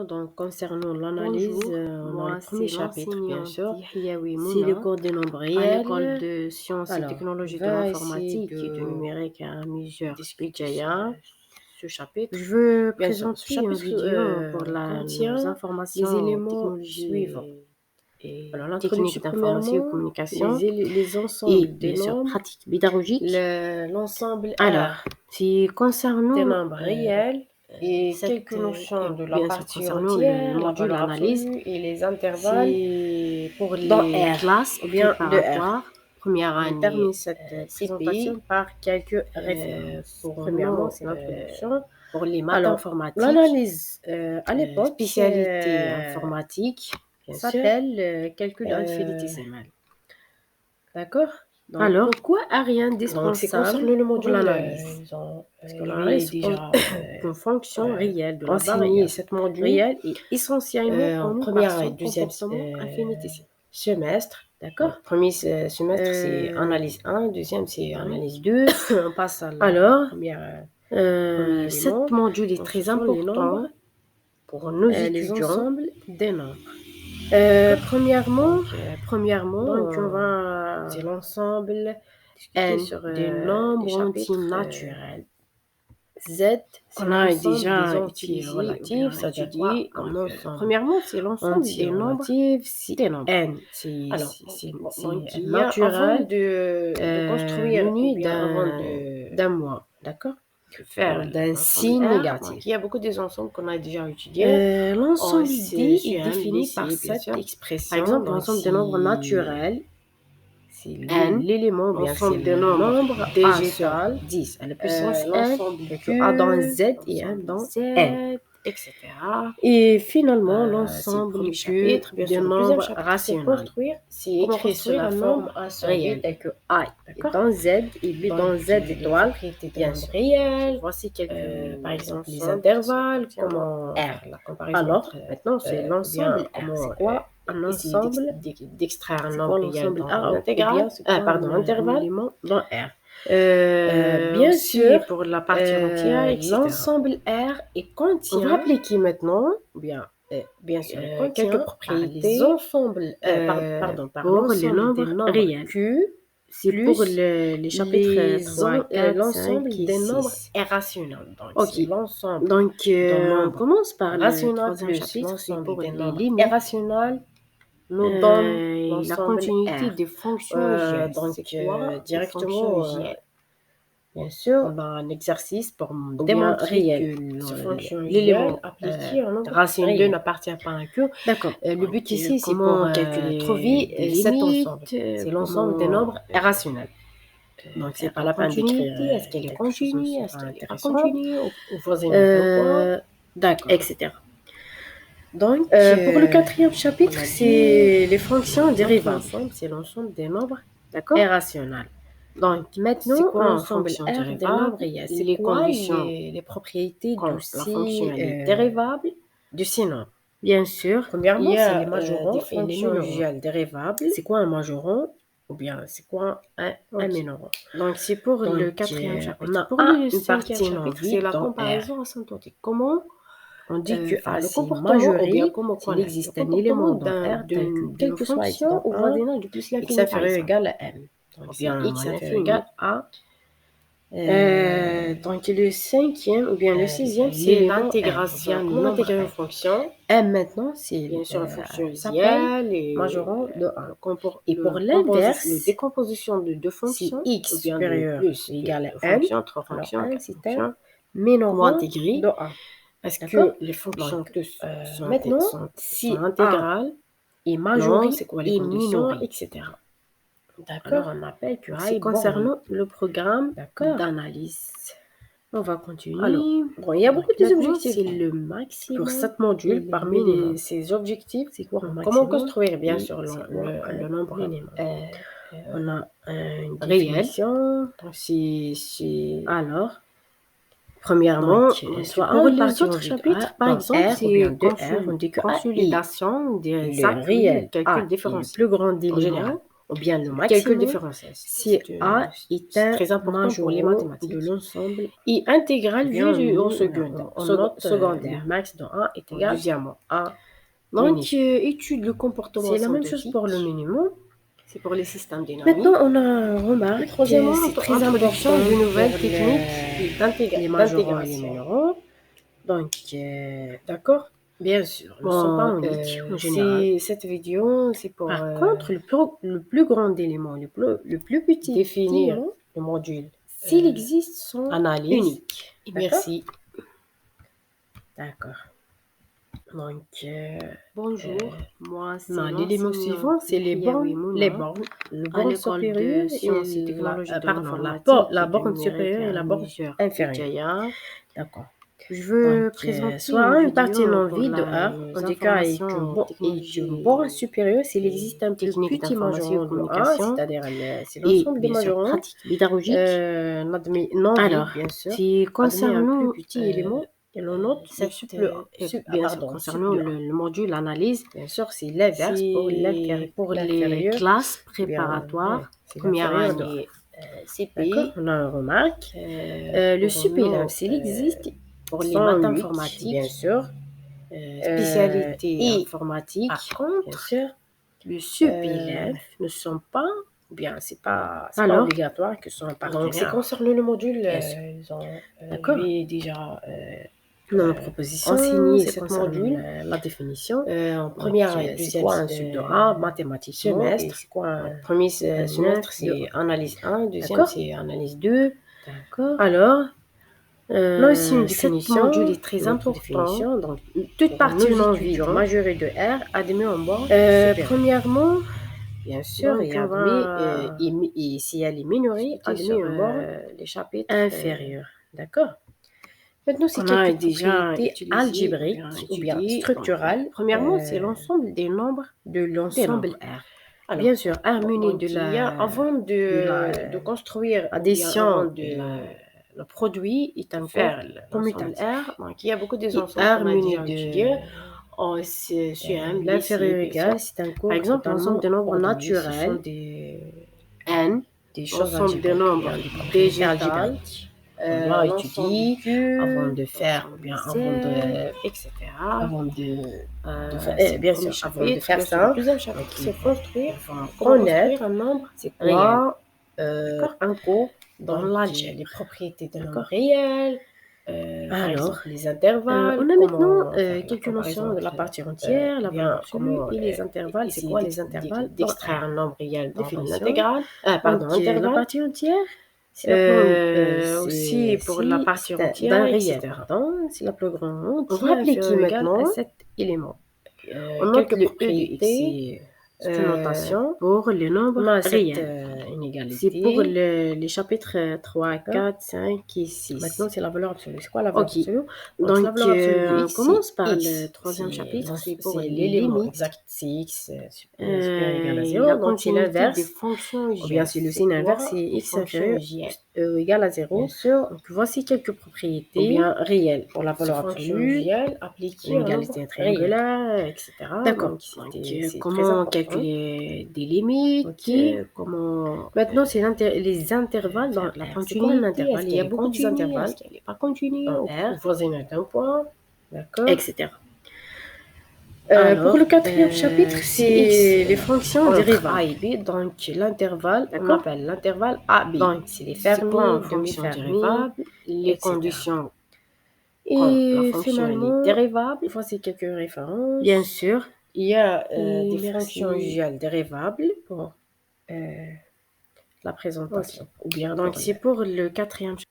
donc concernant l'analyse, Bonjour, on a moi le premier c'est chapitre, bien l'enseignante sûr. Yahyaoui C'est le Mouna cours des nombres à l'école réels. de sciences et Alors, on technologies de va essayer l'informatique et de de numérique à Mesure discuter Vijaya. ce chapitre. Je veux Bien sûr, ce présenter une chapitre vidéo pour les contient les informations en éléments technologie suivants. et Alors, techniques l'introduction, d'information et premièrement, communication les et ensembles des bien sûr nombres, pratiques pédagogiques. l'ensemble Alors, R si des concernant nombres réels et quelques notions de la bien sûr partie concernant le entière, la module valeur analyse, absolue et les intervalles c'est pour dans les R classes ou bien de R. préparatoires, première Je année termine cette présentation CPI, par quelques références. pour Premièrement, nous, c'est l'introduction. pour les maths Alors, informatiques, l'analyse à l'époque spécialité informatique, bien sûr. s'appelle calcul Euh, infinitésimal. D'accord? Donc, Alors, pourquoi rien c'est indispensable concernant le pour module l'analyse? parce que Je l'analyse vais suppose déjà qu'une fonction réelle de la enseigner variable cette module réelle est essentiellement en connue par première et son deuxième comportement infinitésimal. semestre. D'accord? Premier semestre, c'est Euh, analyse 1, deuxième, c'est donc, analyse 2. on passe à la Alors, premier cet élément. module est Donc, ce très sont les nombres, important pour nos les étudiants. ensembles des nombres. D'accord? Premièrement, Donc, on va c'est l'ensemble discuter N sur des les nombres entiers chapitres naturels. Z, c'est On a l'ensemble des déjà entiers étudié ou relatifs, bien c'est-à-dire quoi? étudié Donc, un ensemble premièrement, c'est l'ensemble des nombres entier relatif, des nombres. N, Alors, c'est donc, il y a, avant naturel, de construire ou muni bien avant d'un mois, d'accord, de faire d'un l'ensemble signe R. négatif. Donc, il y a beaucoup des ensembles qu'on a déjà étudiés. L'ensemble D est CM, défini par BC, bien cette sûr. expression. Par exemple, Donc, l'ensemble des nombres naturels, c'est N, l'élément, bien c'est l'ensemble des le nombres nombre A sur végétal, 10 à la puissance N, l'ensemble et que A dans Q, Z et N l'ensemble dans Z, N. etc. Et finalement, C'est le l'ensemble premier Q chapitre. Bien des sûr, le deuxième nombres chapitre, c'est rationnels. construire. C'est Comment écrit sous construire la un forme nombre A sur B réel tel que I. et D'accord? dans Z et B Donc, dans Z les étoile, propriétés des bien nombres sûr. réels. Voici quelques Par exemple, les ensembles intervalles, qui sont comment R. faire la comparaison Alors, entre maintenant, c'est ou bien l'ensemble R. comment C'est quoi un essayer ensemble? d'extraire un C'est nombre quoi réel l'ensemble dans R une ou bien intégrale, c'est quoi pardon, un intervalle. élément dans R? Bien Aussi sûr, pour la partie entière, etc. l'ensemble R et On va contient, appliquer maintenant, bien sûr, il quelques contient par les propriétés ensembles, par pour les l'ensemble des nombres nombres réels. Q C'est pour plus les chapitres 3, 4, 5 l'ensemble et des nombres 6. irrationnels. Donc, Ok, c'est l'ensemble donc d'un on nombre commence par le rationnel troisième plus chapitre, c'est l'ensemble pour des les nombres limites, irrationnels nous donne la l'ensemble continuité R. des fonctions GS. Donc, C'est quoi les directement, fonctions GS? bien sûr, On a un exercice pour ou bien démontrer réel. que Ce fonction l'élément appliqué en nombre racine 2 réel. n'appartient pas à un Q. D'accord. Le Donc, but ici, c'est comment pour calculer trouver des cet limites, ensemble. C'est l'ensemble des nombres irrationnels. Donc, c'est pas la peine d'écrire est-ce qu'elle est quelque chose ne continue, est-ce sera qu'elle n'est pas intéressant. continue, ou voisine de quoi, D'accord. etc. Donc, Pour le quatrième chapitre, on a c'est les fonctions dit dérivables. l'ensemble, c'est l'ensemble des nombres D'accord. irrationnels. Donc, C'est maintenant, quoi l'ensemble fonction R des dérivable? nombres réels. C'est Les quoi conditions les propriétés quand de la ces fonction elle est dérivable de ces nombres? Bien sûr, il Premièrement, y c'est a les majorants des et les fonctions minorants. usuelles dérivables. C'est quoi un majoron? Ou bien, c'est quoi un minorant? Donc, c'est pour le Donc, quatrième chapitre. on a Pour le une cinquième partie non chapitre, c'est vide la dans R. comparaison asymptotique. Comment On dit que faire A, le c'est comportement ou bien majoré comment s'il connaître existe le un élément comportement dans R tel que d'une deux fois x dans fonction au 1 voisinage de plus x l'infini, par inférieur exemple. égal à m. Donc, Ou c'est bien x moins inférieur l'infini. égal à Donc, le cinquième ou bien le sixième, c'est l'intégration. Comment intégrer une fonction? M maintenant, c'est Bien sûr, la fonction s'appelle idéale et majorant de 1. Et pour la l'inverse, décomposition de deux si fonctions, x ou bien de supérieur plus ou égal à deux n, fonctions, trois alors fonctions, n quatre c'est un fonctions, comment minorant intégrer? de 1. Parce D'accord? que les fonctions Donc, tous maintenant, sont si intégrales. A est Non, majoré c'est quoi les et conditions, minoré, etc. d'accord? Alors, on appelle que A C'est est borné. concernant le programme D'accord. d'analyse. On va continuer. Alors, bon, il y a beaucoup d'objectifs C'est le maximum. pour 7 modules. Et Parmi ces objectifs, c'est quoi un comment maximum construire, bien et sûr, c'est quoi un le nombre minimum? on a une Réel. définition. Alors, Premièrement, soit pour un les partie autres objectif chapitres, A, par dans exemple, R ou bien c'est de R, on dit que AI, consolidation des le actes réel calcul A est le différentiel. plus grand En général, d'éléments ou bien le Calcul maximum différentiel. si A est un très important pour les majorot mathématiques. de l'ensemble Et intégral bien vu au nous, secondaire. le max de A est égal Deuxièmement, à donc, l'unité. étude le comportement C'est la même chose synthétique. pour le minimum. C'est pour les systèmes dynamiques. Maintenant, on a remarqué que Troisièmement, c'est très introduction important de nouvelles pour techniques les majorants et les d'intégration. minorants. Donc, D'accord? bien sûr, nous ne sommes pas uniques en général. Cette vidéo, c'est pour Par contre, le plus grand élément, le plus petit définir élément, le module s'il existe, sont analyse. uniques. Merci. D'accord. Donc, Bonjour, moi c'est l'élément suivant, c'est les bornes. Le borne supérieure de sciences et technologies de la borne supérieure et la borne inférieure. D'accord. Je veux Donc, présenter soit une partie vidéo non pour vide de la- R, les en tout cas, et informations d'une borne supérieure s'il existe un plus techniques petit d'information et majorant de A, communication. c'est-à-dire c'est l'ensemble des bien sûr, majorants. pratique pédagogique. Non vide, Alors, bien sûr. c'est concernant un plus petit élément, et l'on note cette concernant sup de A. le module analyse, Bien sûr, c'est l'inverse pour les l'inférieur. classes Bien, préparatoires, c'est première l'inférieur de A. année D'accord, CPI. on a une remarque. Le Pour suppléant, nos, s'il existe, pour les sont maths uniques, informatiques, bien sûr. spécialité et informatique. Par contre, Bien sûr, le suppléant ne sont pas, ou bien c'est pas Alors, obligatoire que ce soit un donc partenaire. c'est concernant le module, Bien sûr. ils ont D'accord. déjà Dans la proposition, enseigné c'est cette concernant module. la définition. En première et c'est deuxième quoi un sub de A, mathématiquement, et semestre. c'est quoi un Premier semestre, semestre, c'est analyse 1, deuxième, D'accord. c'est analyse 2. D'accord. Alors, Là aussi, une cette définition. module est très Notre important. définition. Donc, toute pour partie nos non vide étudiants. majorée de R admet en bord. Premièrement, Bien sûr, donc, et on va- admet, et si elle est minorée, discuter admet sur un bord les chapitres inférieur. D'accord. Maintenant, c'est on a quelques déjà propriétés utilisé, algébriques ou bien étudié. structurales. Donc, premièrement, c'est l'ensemble des nombres. de l'ensemble nombres. R. Alors, Bien sûr, R muni donc, de la avant de construire addition avant de le produit est un faire commutatif. commutatif. R, donc il y a beaucoup Et d'ensembles R qu'on a muni déjà étudiés. l'inférieur égal, c'est un cours Par exemple, l'ensemble des nombres naturels. naturels, ce sont des N, des choses l'ensemble des algébriques, nombres bien des propriétés végétales, algébriques. On l'a étudié avant de faire, ou bien etc. avant de bien bien sûr, sûr, avant de faire ça, le deuxième chapitre, c'est construire, connaître un nombre, c'est réel. quoi un cours dans donc, l'algèbre, les propriétés de nombres d'accord. réels, par Alors, exemple les intervalles. on a maintenant quelques comparaison notions de la entre, partie entière, la valeur absolue comment et les intervalles. C'est essayer quoi les intervalles? d'extraire un nombre réel dans une Définition. intégrale. La Intervalle. partie entière, c'est aussi pour la partie entière, d'un etc. réel. C'est la plus grande On va appliquer maintenant cet élément. on note quelques le propriétés. C'est une notation pour les nombres on a réels. inégalité. C'est pour les chapitres 3, 4, 5 et 6. Maintenant, c'est la valeur absolue. C'est quoi la valeur Ok. absolue? Donc, la valeur absolue de on X, commence par X. le troisième chapitre, c'est pour les l'élément limites. exact, c'est X supérieur égal à La 0. Donc, c'est continuité l'inverse. des fonctions Ou bien, c'est le signe inverse, c'est X inférieur égal à 0. Bien sûr. Donc, voici quelques propriétés. Ou bien réelles. Pour la valeur absolue, réelle appliquée l'égalité triangulaire, etc. D'accord. Donc, c'est comment calculer des limites, comment... Maintenant, c'est les intervalles dans la R. continuité. C'est quoi un intervalle? Il y a beaucoup d'intervalles. d'intervalles. Est-ce qu'elle n'est pas continue dans au R, voisinage d'un point, d'accord, etc. Pour le quatrième chapitre, c'est les fonctions dérivées. A et B, donc l'intervalle, on D'accord. appelle l'intervalle AB. Donc, c'est les Fermés, fermés, fonctions demi-fermés, dérivables, les etc. conditions Et la fonction finalement, est dérivable. voici quelques références. Bien sûr, il y a Et des merci. fonctions usuelles dérivables pour la présentation. Ou bien donc c'est pour le quatrième